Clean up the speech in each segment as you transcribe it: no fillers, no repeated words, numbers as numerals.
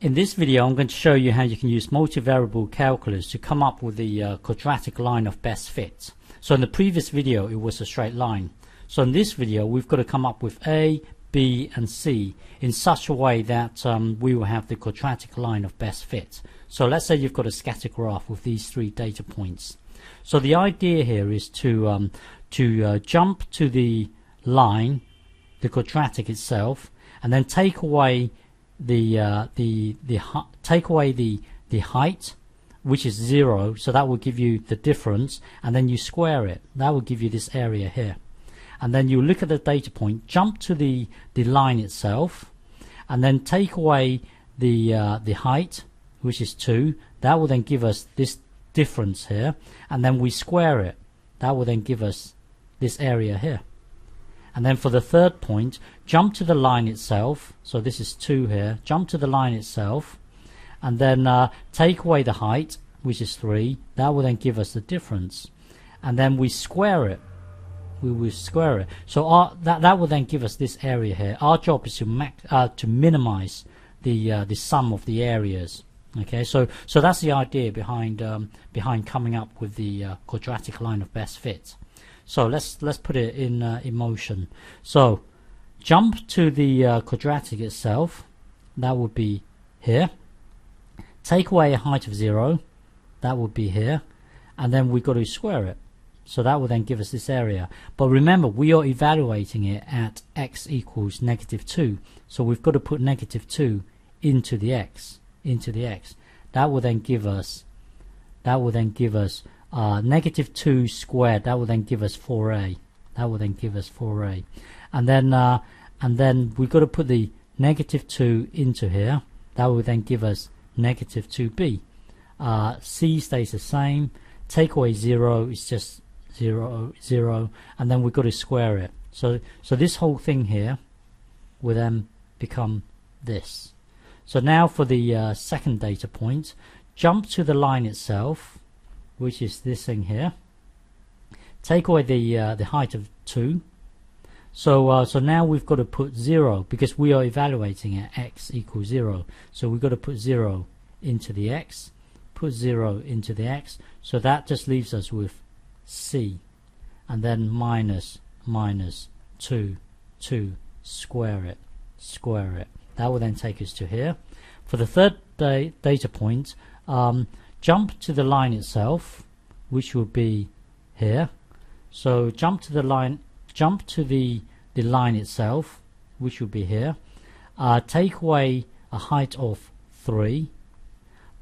In this video, I'm going to show you how you can use multivariable calculus to come up with the quadratic line of best fit. So in the previous video, it was a straight line. So in this video, we've got to come up with A, B, and C in such a way that we will have the quadratic line of best fit. So let's say you've got a scatter graph with these three data points. So the idea here is to jump to the line, the quadratic itself, and then take away the height, which is 0, so that will give you the difference, and then you square it. That will give you this area here. And then you look at the data point, jump to the line itself, and then take away the height, which is 2. That will then give us this difference here, and then we square it. That will then give us this area here. And then for the third point, jump to the line itself. So this is 2 here. Jump to the line itself, and then take away the height, which is 3. That will then give us the difference. And then we square it. We will square it. So that will then give us this area here. Our job is to minimize the sum of the areas. Okay, so that's the idea behind coming up with the quadratic line of best fit. So let's put it in motion. So jump to the quadratic itself. That would be here. Take away a height of 0. That would be here. And then we've got to square it. So that will then give us this area. But remember, we are evaluating it at x equals -2. So we've got to put -2 into the x. That will then give us -2 squared. That will then give us 4a. And then we've got to put the -2 into here. That will then give us -2b. C stays the same. Take away 0 is just 0, and then we've got to square it. So this whole thing here will then become this. So now for the second data point, jump to the line itself, which is this thing here. Take away the height of 2. So now we've got to put 0, because we are evaluating at x equals 0. So we've got to put 0 into the x. Put 0 into the x. So that just leaves us with c, and then minus 2, square it. That will then take us to here. For the third data point, jump to the line itself, which will be here. So jump to the line itself, which will be here. Take away a height of 3,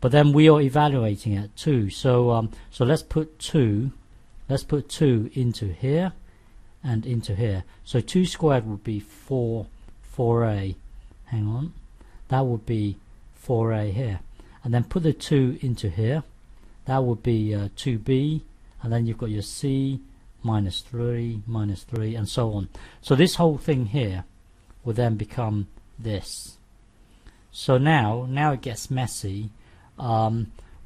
but then we are evaluating at 2. So let's put 2 into here and into here. So 2 squared would be 4a. Hang on, that would be 4a here. And then put the 2 into here. That would be 2b, and then you've got your c, -3, and so on. So this whole thing here will then become this. So now it gets messy.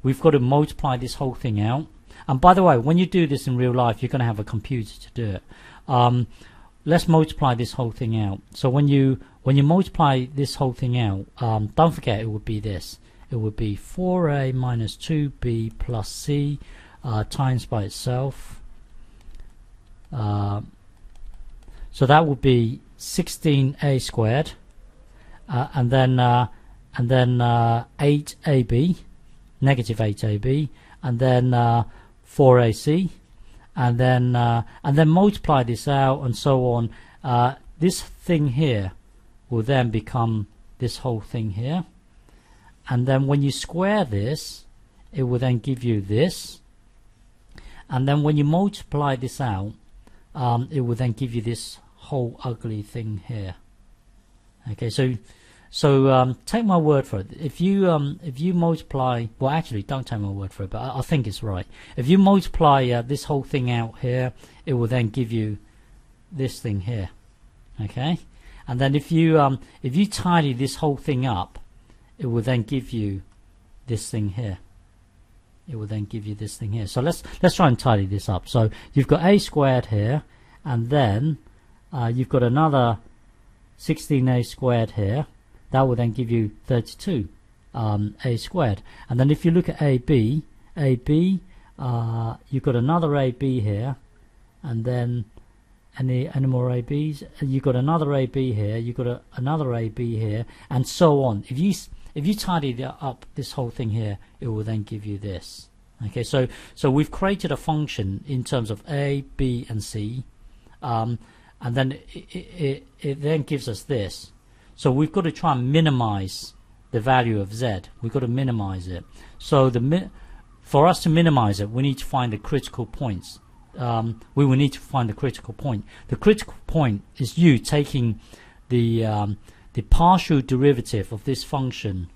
We've got to multiply this whole thing out. And by the way, when you do this in real life, you're going to have a computer to do it. Let's multiply this whole thing out. So when you multiply this whole thing out, don't forget it would be this. It would be 4a minus 2b plus c times by itself. So that would be 16a squared, and then 8ab, -8ab, and then 4ac, and then multiply this out and so on. This thing here will then become this whole thing here, and then when you square this, it will then give you this, and then when you multiply this out, it will then give you this whole ugly thing here. Okay, so take my word for it. If you multiply, well, actually, don't take my word for it, but I think it's right. If you multiply this whole thing out here, it will then give you this thing here. Okay, and then if you tidy this whole thing up, it will then give you this thing here. So let's try and tidy this up. So you've got a squared here, and then you've got another 16a squared here. That will then give you 32. a squared. And then if you look at AB, you've got another AB here, and then any more ABs, you've got another AB here, you've got another AB here, and so on. If you tidy up this whole thing here, it will then give you this. Okay, so we've created a function in terms of A, B, and C, and then it then gives us this. So we've got to try and minimize the value of Z. We've got to minimize it. So for us to minimize it, we need to find the critical points. We will need to find the critical point. The critical point is you taking the partial derivative of this function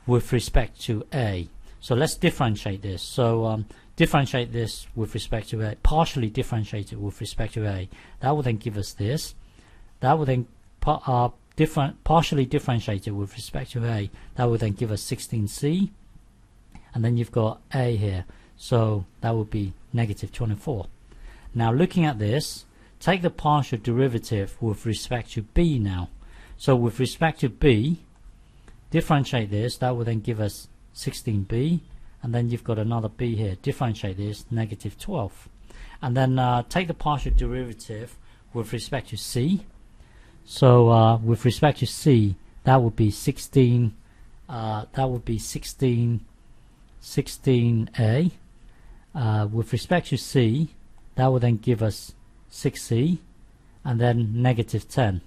with respect to A. So let's differentiate this. So differentiate this with respect to A, partially differentiate it with respect to A. That will then give us this. That will then partially differentiate it with respect to A. That will then give us 16C. And then you've got A here. So that would be negative 24. Now looking at this, take the partial derivative with respect to B now. So with respect to B, differentiate this. That will then give us 16B, and then you've got another B here. Differentiate this, negative 12. And then take the partial derivative with respect to C. So with respect to C, that would be 16. That would be 16A. With respect to C, that will then give us 6C, and then negative 10.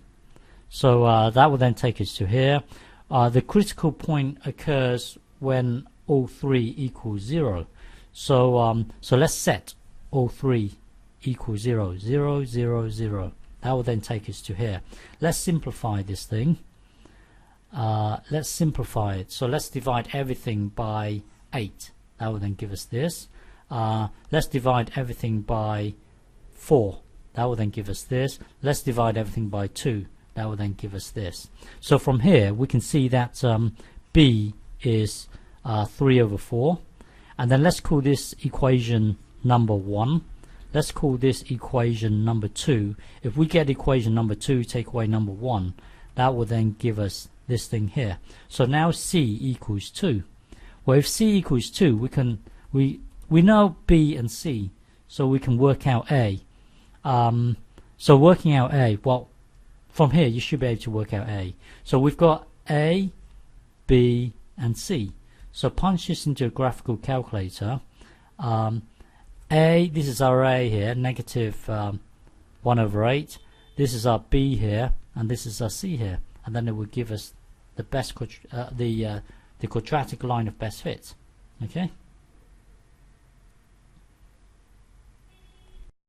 So that will then take us to here. The critical point occurs when all three equals 0. So let's set all three equals 0, 0, 0, 0. That will then take us to here. Let's simplify this thing. Let's simplify it. So let's divide everything by 8. That will then give us this. Let's divide everything by 4. That will then give us this. Let's divide everything by 2. That will then give us this. So from here we can see that B is 3 over 4. And then let's call this equation number 1. Let's call this equation number 2. If we get equation number 2, take away number 1, that will then give us this thing here. So now C equals 2. Well, if C equals 2, we know B and C, so we can work out A. So working out A, well, from here you should be able to work out A. So we've got A, B, and C. So punch this into a graphical calculator. A, this is our A here, negative 1 over 8. This is our B here, and this is our C here. And then it will give us the best the quadratic line of best fit. Okay.